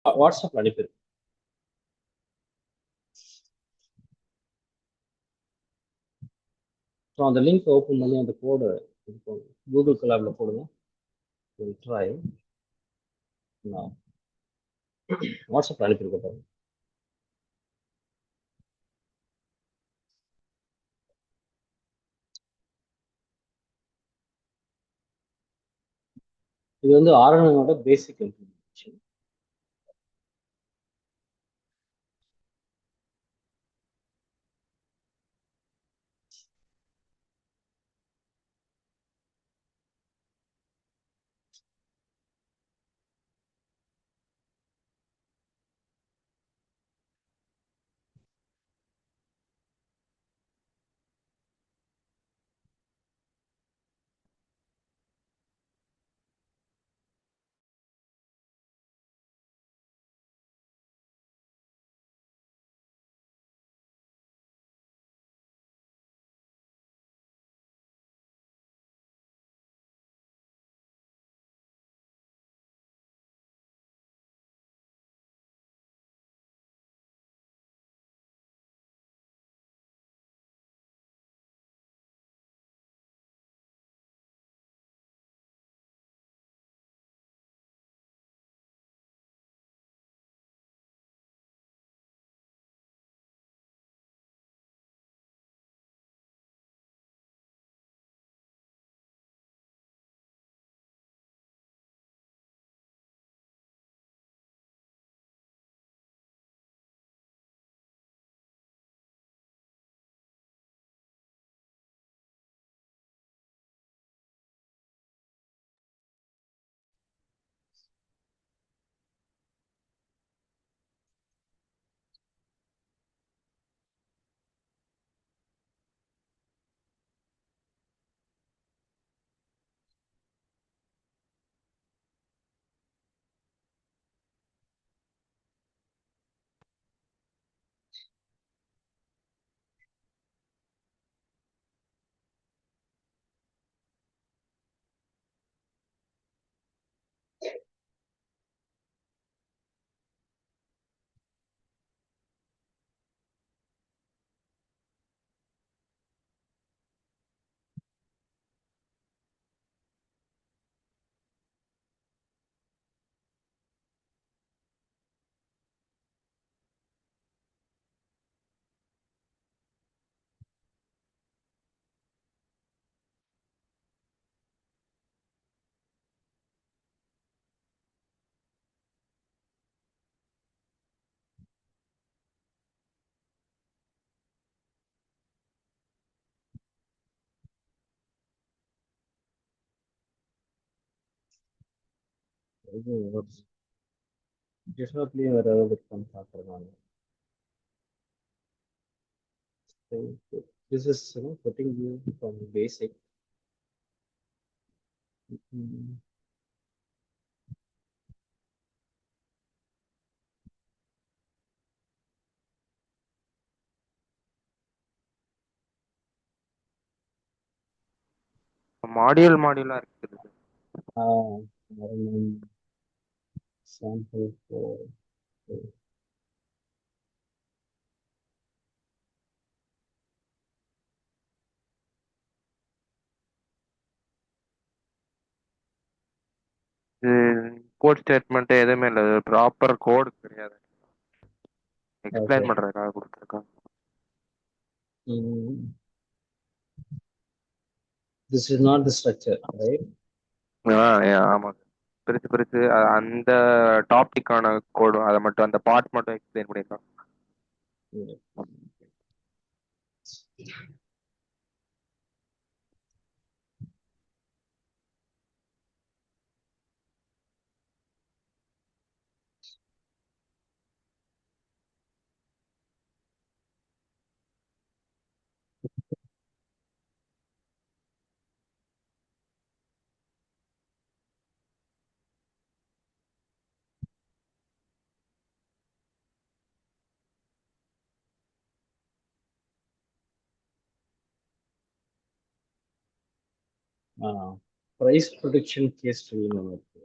வாட்ஸ்அப்ல அனுப்பியிருக்கேன். ஸோ அந்த லிங்க் ஓப்பன் பண்ணி அந்த கோடு கூகுள் கலாப்ல போடுங்க. ட்ரை நான் வாட்ஸ்அப்ல அனுப்பியிருக்கேன் பாருங்க. இது வந்து ஆர்என்ஏவோட பேசிக் இன்ஃபர்மேஷன். இது டிஸ்பிளே வேற ஏதாவது இருக்கான்னு பார்க்குறேன். This is putting you from basic. Mm, மாடியூலா இருக்குது. sample for இது கோட் ஸ்டேட்மெண்ட் எதுவுமே இல்லை, ப்ராப்பர் கோடு கிடையாது, எக்ஸ்பிளைன் okay. பண்றதுக்காக கொடுத்துருக்காங்க. Mm, this is not the structure, right? ஆமா, பிரிச்சு பிரிச்சு அந்த டாபிக்கான கோடு, அதை மட்டும் அந்த பார்ட் மட்டும் எக்ஸ்பிளைன் பண்ணிருக்காங்க. Yeah. Price prediction case study ஒண்ணு இருக்கு.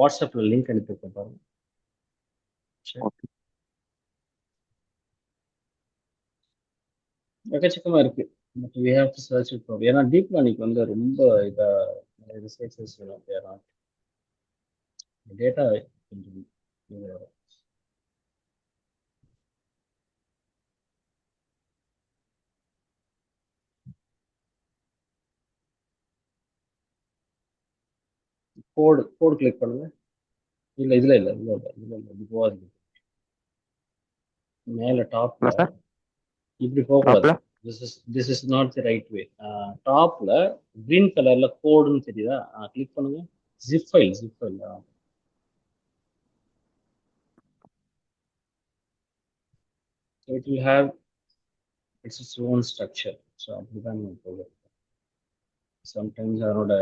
வாட்ஸ்அப்பில் லிங்க் அனுப்பியிருக்கேன் பாருங்க. சரி, ஓகே. எக்கச்சக்கமாக இருக்கு. But we have to search it for. ஏன்னா டீப் லேர்னிங் வந்து ரொம்ப இதாக ரிசர்ச்சஸ் வேணும். டேட்டா கொஞ்சம் இது கோடு கிளிக் பண்ணுங்க. இல்லை இதில் இல்லை இல்லை இல்லை இதில் இல்லை, இது போகாது. மேலே டாப்பில் இல்லை சார். இப்படி போகக்கூடாது. டாப்ல. This is not the right way. டாப்பில் க்ரீன் கலரில் கோடுன்னு தெரியுதா? கிளிக் பண்ணுங்க. Zip file. It will have its own structure. So அப்படிதான் நீங்கள் போகும். சம்டைம்ஸ் அதனோட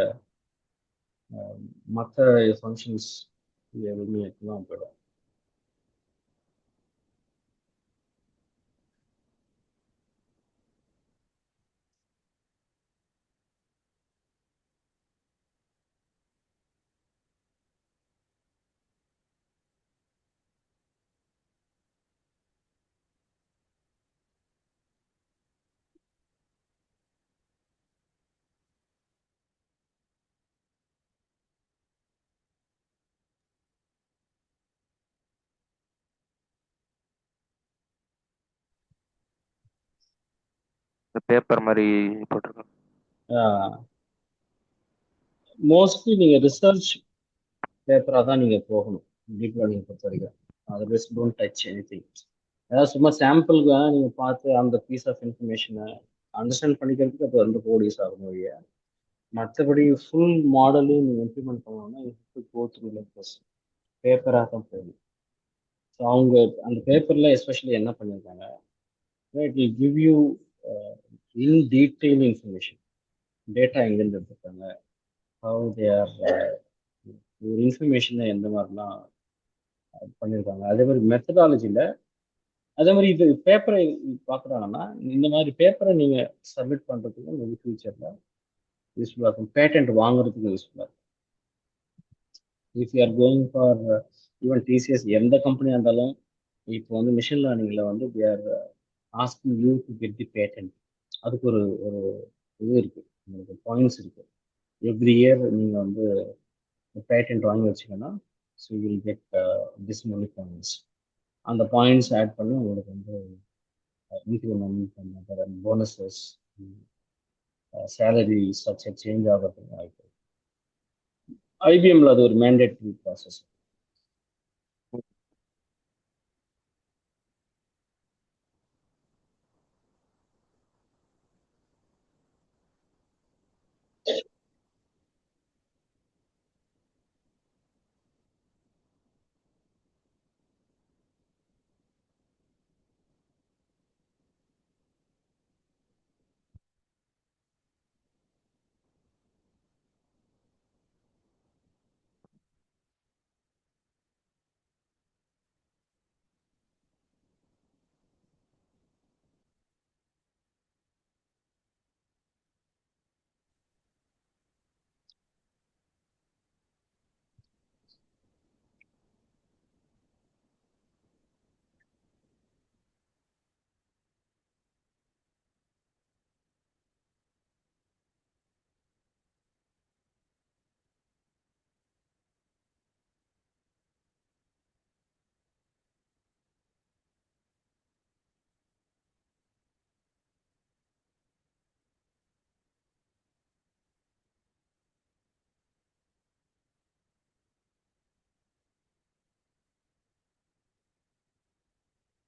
மற்ற ஃபங்க்ஷன்ஸ் எதுவுமே எல்லாம் போயிடும். இந்த பேப்பர் மாதிரி போட்டிருக்கோம். மோஸ்ட்லி நீங்கள் ரிசர்ச் பேப்பராக தான் நீங்கள் போகணும் டீப் லேர்னிங் பொறுத்த வரைக்கும். Otherwise don't touch any thing. அதாவது சும்மா சாம்பிளுக்கு நீங்கள் பார்த்து அந்த பீஸ் ஆஃப் இன்ஃபர்மேஷனை அண்டர்ஸ்டாண்ட் பண்ணிக்கிறதுக்கு அது வந்து கோட் யூஸ் ஆகும் வழிய மற்றபடி ஃபுல் மாடலையும் நீங்கள் இம்ப்ளிமெண்ட் பண்ணணும்னா கோ த்ரூ பேப்பராக தான் போகணும். ஸோ அவங்க அந்த பேப்பரில் எஸ்பெஷலி என்ன பண்ணியிருக்காங்க, it will give you in detail information. Data எங்கேருந்து எடுத்துருக்காங்க, ஹவு தே ஆர், ஒரு இன்ஃபர்மேஷனை எந்த மாதிரிலாம் பண்ணியிருக்காங்க. அதே மாதிரி மெத்தடாலஜியில் அதே மாதிரி இது பேப்பரை பார்க்குறாங்கன்னா இந்த மாதிரி பேப்பரை நீங்கள் சப்மிட் பண்ணுறதுக்கு உங்களுக்கு ஃபியூச்சரில் யூஸ்ஃபுல்லாக இருக்கும். பேட்டன்ட் வாங்குறதுக்கு யூஸ்ஃபுல்லாக இருக்கும். If you are going for even TCS எந்த கம்பெனியாக இருந்தாலும் இப்போ வந்து மிஷின் லேர்னிங்கில் வந்து we are asking you to get the patent. அதுக்கு ஒரு ஒரு இது இருக்குது, உங்களுக்கு பாயிண்ட்ஸ் இருக்குது. எவ்ரி இயர் நீங்கள் வந்து பேட்டன்ட் வாங்கி வச்சிங்கன்னா so will get this many points. அந்த பாயிண்ட்ஸ் ஆட் பண்ணி உங்களுக்கு வந்து increment bonuses, salary structure change ஆகிறதுக்கு வாய்ப்பு. ஐபிஎம்ல அது ஒரு mandatory process.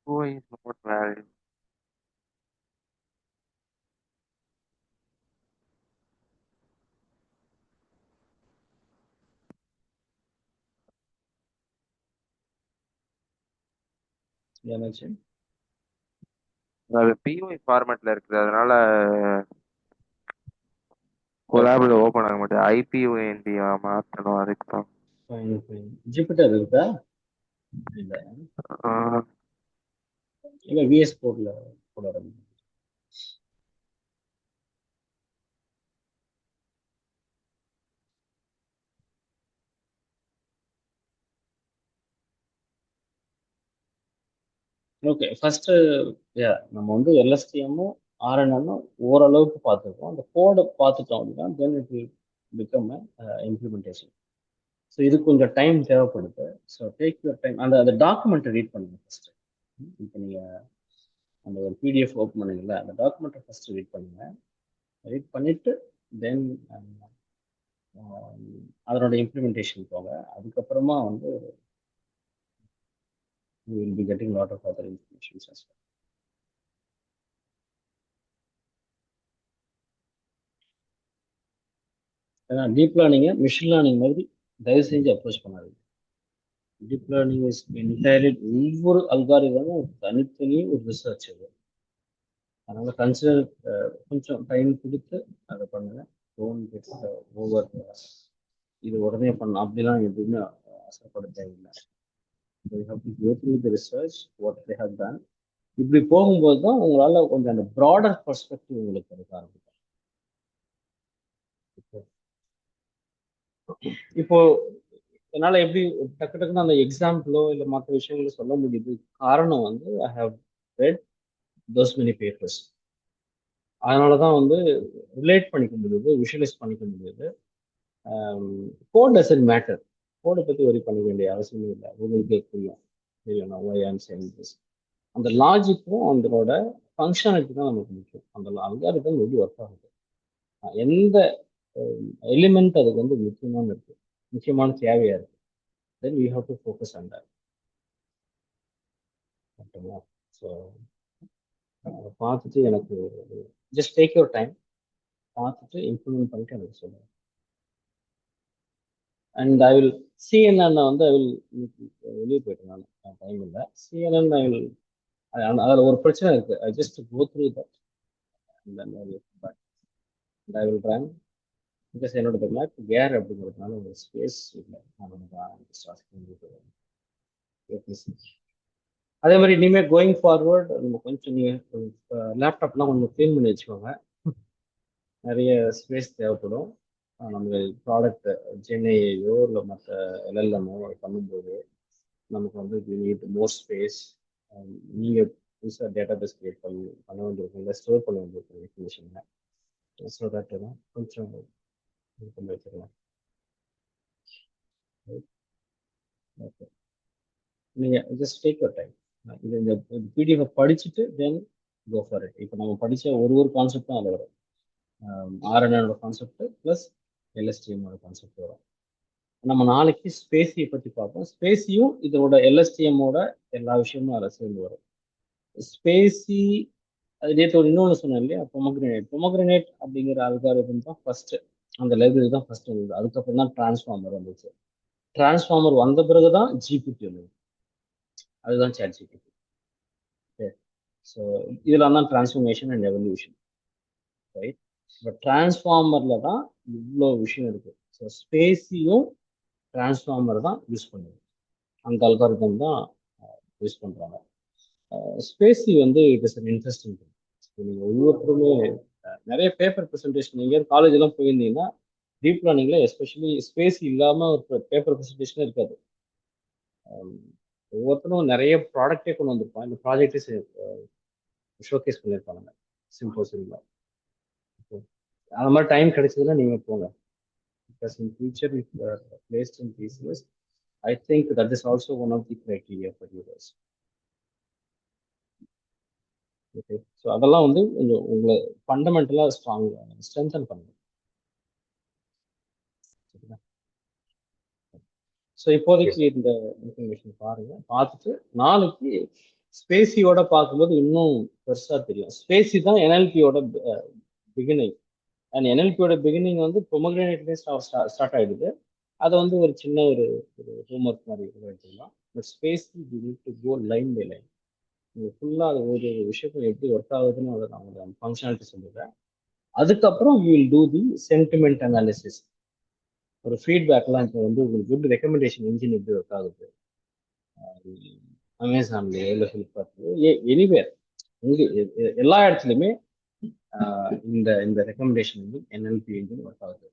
Who is not valid? ஏன்னாச்சு அது பிஒய் ஃபார்மேட்ல இருக்குது, அதனால கொலாபில் ஓப்பன் ஆக மாட்டேது. ஐபிஓஎன்டி மாற்றணும், அதுக்கு தான். ஜூபிட்டர் இருக்கா? இல்லை இல்லை, விஎஸ் கோட்ல கூட இருக்கு. ஓகே ஃபர்ஸ்ட் நம்ம வந்து எல்எஸ்டிஎம்மும் ஆர்என்என்னும் ஓரளவுக்கு பார்த்துருக்கோம். அந்த கோடை பார்த்துட்டோம் அப்படின்னா then it will become implementation. So இது கொஞ்சம் டைம் தேவைப்படுது. So take your time. அந்த அந்த டாக்குமெண்ட்டை ரீட் பண்ணுங்க ஃபர்ஸ்ட். இப்போ நீங்கள் அந்த ஒரு பிடிஎஃப் ஓப்பன் பண்ணீங்கல்ல, அந்த டாக்குமெண்ட்டை ஃபர்ஸ்ட் ரீட் பண்ணுங்க. ரீட் பண்ணிட்டு தென் அதனோட இம்ப்ளிமெண்டேஷன் போங்க. அதுக்கப்புறமா வந்து you will be getting lot of other information as well. ஏன்னா டீப் லேர்னிங்கை மிஷின் லேர்னிங் மாதிரி தயவு செஞ்சு அப்ரோச் பண்ணாதீங்க. டீப் லேர்னிங் இஸ் என்டையர்லி ஒவ்வொரு அல்காரிதமும் தனித்தனி ஒரு ரிசர்ச் அது. அதனால கன்சிடர் கொஞ்சம் டைம் கொடுத்து அதை பண்ணுங்க. டோன்ட் கெட் ஓவர் இது உடனே பண்ணலாம் அப்படிலாம் எதுவுமே ஆசைப்பட தேவையில்லை. You have to go through the research, what they have done. இப்படி போகும்போது தான் உங்களால கொஞ்சம் அந்த ப்ராடர் பர்ஸ்பெக்டிவ் உங்களுக்கு கிடைக்க ஆரம்பிக்கும். இப்போ என்னால் எப்படி டக்கு டக்குன்னு அந்த எக்ஸாம்பிளோ இல்லை மற்ற விஷயங்களோ சொல்ல முடியுது. காரணம் வந்து I have read those many papers. அதனால தான் வந்து ரிலேட் பண்ணிக்க முடியுது, விஷுவலைஸ் பண்ணிக்க முடியுது. Code doesn't matter. கோடை பற்றி வரி பண்ணிக்க வேண்டிய அவசியமே இல்லை. உங்களுக்கே புரியும் ஒய் ஐம் சேயிங் திஸ். அந்த லாஜிக்கும் அதனோட ஃபங்க்ஷனாலிட்டி தான் நமக்கு முக்கியம். அந்த அல்காரிதம் எப்படி ஒர்க் ஆகுது, எந்த எலிமெண்ட் அதுக்கு வந்து முக்கியமான இருக்கு, முக்கியமான தேவையா இருக்கு. Then we have to focus on that. ஓகேங்களா? ஸோ பார்த்துட்டு எனக்கு ஜஸ்ட் டேக் யுவர் டைம், பார்த்துட்டு இம்ப்ளிமெண்ட் பண்ணிட்டு எனக்கு சொல்லுங்கள். அண்ட் ஐ வில் சிஎன்என் வந்து ஐ வில் வெளியே போயிட்டேன், நான் டைம் இல்லை. சிஎன்என் ஐ வில் அதில் ஒரு பிரச்சனை இருக்கு. I just go through that I will run because என்னோட மேக் கேர் அப்படிங்கிறதுனால ஒரு ஸ்பேஸ் இல்லை. அதே மாதிரி இனிமேல் கோயிங் ஃபார்வர்ட் நம்ம கொஞ்சம் நீங்கள் லேப்டாப்லாம் கொஞ்சம் க்ளீன் பண்ணி வச்சுக்கோங்க. நிறைய ஸ்பேஸ் தேவைப்படும். நம்ம ப்ராடக்ட் ஜென்ஐயோ இல்லை மற்ற எல்எல்எம்மோ பண்ணும்போது நமக்கு வந்து நீட் மோர் ஸ்பேஸ். நீங்கள் புதுசாக டேட்டா பேஸ் கிரியேட் பண்ண வேண்டியிருக்கும், இல்லை ஸ்டோர் பண்ண வேண்டியிருக்கும் இன்ஃபர்மேஷனை. ஸோ தட் தான் கொஞ்சம் இது பண்ணி வச்சுக்கலாம். ஓகே, நீங்கள் ஜஸ்ட் டேக் யுவர் டைம். இது இந்த பிடிஎஃப் படிச்சுட்டு தென் கோ ஃபார் இட். இப்போ நம்ம படித்த ஒரு கான்செப்டும் அதில் வரும். ஆர்என்எனோட கான்செப்ட் ப்ளஸ் எல்எஸ்டிஎம்மோட கான்செப்ட் வரும். நம்ம நாளைக்கு ஸ்பேசியை பற்றி பார்ப்போம். ஸ்பேசியும் இதோட எல்எஸ்டிஎம்மோட எல்லா விஷயமும் அதில் சேர்ந்து வரும். ஸ்பேசி அது நேற்று ஒரு இன்னொன்று சொன்னேன் இல்லையா, பொமோகிரனேட் அப்படிங்கிற அல்காரிதம் தான் ஃபர்ஸ்ட். அந்த லைப்ரரி தான் ஃபர்ஸ்ட் வந்தது. அதுக்கப்புறம் தான் டிரான்ஸ்ஃபார்மர் வந்துச்சு. டிரான்ஸ்ஃபார்மர் வந்த பிறகு தான் ஜிபிடி வந்தது. அதுதான் சாட் ஜிபிடி. ஸோ இதெல்லாம் தான் டிரான்ஸ்ஃபர்மேஷன் அண்ட் எவல்யூஷன், ரைட்? இப்போ டிரான்ஸ்ஃபார்மரில் தான் இவ்வளோ விஷயம் இருக்கு. ஸோ ஸ்பேஸியும் டிரான்ஸ்ஃபார்மர் தான் யூஸ் பண்ணுது. அந்த அல்காரிதம் தான் யூஸ் பண்ணுறாங்க. ஸ்பேஸி வந்து it is an interesting thing. நீங்கள் ஒவ்வொருத்தருமே நிறைய பேப்பர் ப்ரெசன்டேஷன் எங்கேயாவது காலேஜ் எல்லாம் போயிருந்தீங்கன்னா டீப் லேர்னிங்ல எஸ்பெஷலி ஸ்பேஸ் இல்லாமல் ஒரு பேப்பர் ப்ரெசன்டேஷன் இருக்காது. ஒவ்வொருத்தரும் நிறைய ப்ராடக்டே கொண்டு வந்திருப்பான். இந்த ப்ராஜெக்டே ஷோகேஸ் பண்ணியிருப்பாங்க சிம்போசியம்ல. அந்த மாதிரி டைம் கிடைச்சதுன்னா நீங்கள் போங்க. Because in future if placed in TCS, I think that is also one of the criteria for you guys. Okay, so அதெல்லாம் வந்து கொஞ்சம் உங்களை ஃபண்டமெண்டலாக ஸ்ட்ரென்தன் பண்ணுங்க. ஸோ இப்போதைக்கு இந்த இன்ஃபர்மேஷன் பாருங்க. பார்த்துட்டு நாளைக்கு ஸ்பேசியோட பார்க்கும்போது இன்னும் பெருசாக தெரியும். ஸ்பேசி தான் NLP-யோட பிகினிங். அண்ட் NLP-யோட பிகினிங் வந்து பொமோகிரனேட்லேயே ஸ்டார்ட் ஆகிடுது. அதை வந்து ஒரு சின்ன ஒரு ஹோம்ஒர்க் மாதிரி எடுத்துக்கலாம். But especially you need to go line by line. நீங்கள் ஃபுல்லாக அது ஒரு விஷயத்தில் எப்படி ஒர்க் ஆகுதுன்னு அதை நான் உங்களுக்கு ஃபங்க்ஷனாலிட்டி சொல்லிடுறேன். அதுக்கப்புறம் you will do the sentiment analysis. ஒரு ஃபீட்பேக்லாம் இப்போ வந்து உங்களுக்கு எப்படி ரெக்கமெண்டேஷன் இன்ஜின் எப்படி ஒர்க் ஆகுது அமேசான்லேயோ இல்லை ஃப்ளிப்கார்ட்லேயோ எனிவேர் எல்லா இடத்துலையுமே இந்த இந்த recommendation engine NLP engine work ஆகுது.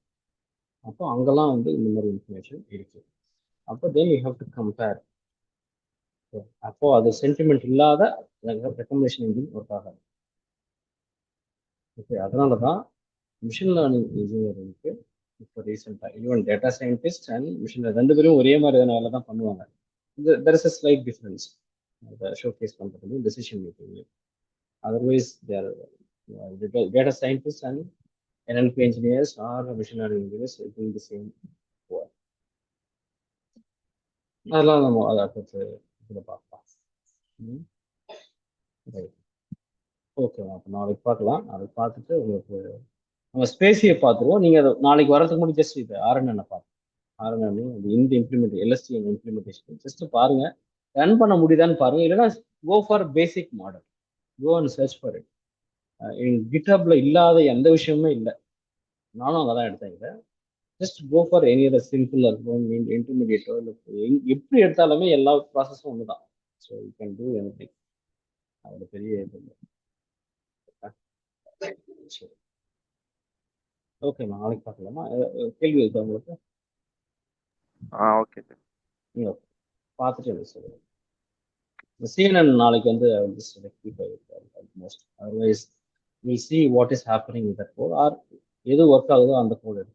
அப்போ அங்கெல்லாம் வந்து இந்த மாதிரி இன்ஃபர்மேஷன் இருக்கு. அப்போ then you have to compare அப்போ அது சென்டிமெண்ட் இல்லாத ரெக்கமெண்டேஷன் இன்ஜின் ஒர்க் ஆகாது. ஓகே, அதனால தான் மிஷின் லேர்னிங் இன்ஜினியரிங்க்கு இப்போ ரீசெண்டாக even data scientist and machine ரெண்டு பேரும் ஒரே மாதிரியான வேலை தான் பண்ணுவாங்க. There is a slight difference showcase பண்ணுறது decision making. Otherwise their data scientist and NLP engineers or machine learning engineers doing the same work. அதெல்லாம் நம்ம அதை அடுத்து இதில் பார்க்கலாம். ரைட், ஓகேவா? அப்போ நாளைக்கு பார்க்கலாம். நாளைக்கு பார்த்துட்டு உங்களுக்கு நம்ம ஸ்பேஸியை பார்த்துருவோம். நீங்கள் அதை நாளைக்கு வரதுக்கு முன்னாடி ஜஸ்ட் இது RNN பார்த்து RNN இந்த LSTM இம்ப்ளிமெண்டேஷன் ஜஸ்ட் பாருங்க. ரன் பண்ண முடியுதான்னு பாருங்க. இல்லைன்னா go for basic model, go and search for it. கிட்ஹப்ல இல்லாத எந்த விஷயமுமே இல்லை. நானும் அங்கே தான் எடுத்தேன். இதை just go for any other simple இருக்கும் இன்டர்மீடியேட்டோ இல்லை எப்படி எடுத்தாலுமே எல்லா ப்ராசஸும் ஒன்று தான். So you can do anything. அதோட பெரிய இது இல்லை. சரி, ஓகேம்மா, நாளைக்கு பார்க்கலாமா? கேள்வி இருக்கா உங்களுக்கு? Okay sir. நீங்கள் பார்த்துட்டு எனக்கு சொல்லுங்கள். CNN நாளைக்கு வந்து most otherwise will see what is happening with that code or எது ஒர்க் ஆகுதோ அந்த கோட் எடுத்து